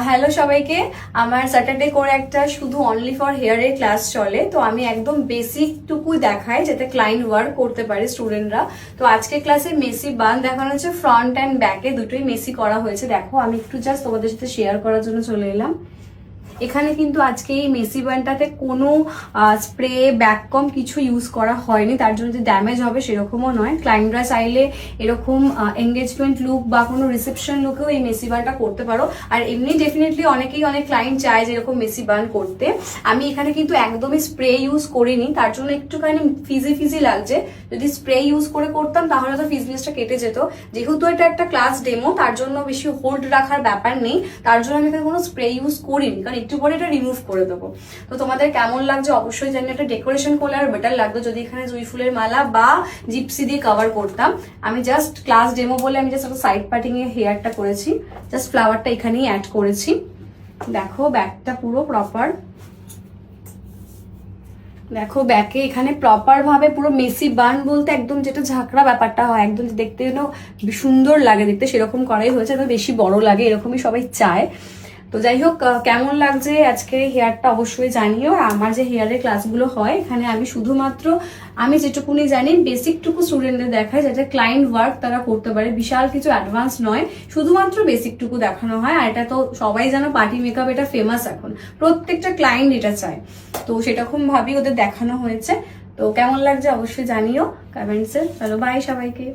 Hello সবাইকে। আমার Saturday করে একটা শুধু অনলি ফর হেয়ারের ক্লাস চলে, তো আমি একদম বেসিক টুকু দেখাই যাতে ক্লায়েন্ট ওয়ার্ক করতে পারে স্টুডেন্টরা। তো আজকে ক্লাসে মেসি বান দেখানো হচ্ছে, ফ্রন্ট অ্যান্ড ব্যাকে দুটোই মেসি করা হয়েছে। দেখো আমি একটু জাস্ট তোমাদের সাথে শেয়ার করার জন্য চলে এলাম। এখানে কিন্তু আজকে এই মেসি বানটাতে কোনো স্প্রে ব্যাককম কিছু ইউজ করা হয়নি, তার জন্য যে ড্যামেজ হবে সেরকমও নয়। ক্লায়েন্টরা চাইলে এরকম এঙ্গেজমেন্ট লুক বা কোনো রিসেপশন লুকেও এই মেসি বানটা করতে পারো। আর এমনি ডেফিনেটলি অনেক ক্লায়েন্ট চায় যে এরকম মেসি বান করতে। আমি এখানে কিন্তু একদমই স্প্রে ইউজ করিনি, তার জন্য একটুখানি ফিজি লাগছে। যদি স্প্রে ইউজ করে করতাম তাহলে তো ফিজিনেসটা কেটে যেত। যেহেতু এটা একটা ক্লাস ডেমো, তার জন্য বেশি হোল্ড রাখার ব্যাপার নেই, তার জন্য আমি এখানে কোনো স্প্রে ইউজ করিনি, কারণ একটু পরে এটা রিমুভ করে দেবো। তো তোমাদের কেমন লাগছে অবশ্যই জানি। একটা ডেকোরেশন করলে আর বেটার লাগতো যদি এখানে জুঁই ফুলের মালা বা জিপসি দিয়ে কভার করতাম। আমি জাস্ট ক্লাস ডেমো বলে আমি জাস্ট একটা সাইড পার্টিং এ হেয়ারটা করেছি, জাস্ট ফ্লাওয়ারটা এখানেই অ্যাড করেছি। দেখো ব্যাকটা পুরো প্রপার, দেখো ব্যাকে এখানে প্রপার ভাবে পুরো মেসি বান বলতে একদম যেটা ঝাঁকড়া ব্যাপারটা হয়, একদম দেখতে যেন সুন্দর লাগে দেখতে, সেরকম করাই হয়েছে। একদম বেশি বড় লাগে এরকমই সবাই চায়। তো যাই হোক, কেমন লাগছে আজকে হেয়ারটা অবশ্যই জানিও। আর আমার যে হেয়ারের ক্লাসগুলো হয় এখানে আমি শুধুমাত্র আমি যেটুকুনি জানি বেসিকটুকু স্টুডেন্টদের দেখাই, যাতে ক্লায়েন্ট ওয়ার্ক তারা করতে পারে। বিশাল কিছু অ্যাডভান্স নয়, শুধুমাত্র বেসিকটুকু দেখানো হয়। আর এটা তো সবাই জানো পার্টি মেকআপ এটা ফেমাস, এখন প্রত্যেকটা ক্লায়েন্ট এটা চায়। তো সেরকম ভাবেই ওদের দেখানো হয়েছে। তো কেমন লাগছে অবশ্যই জানিও কমেন্টসে। চলো বাই সবাইকে।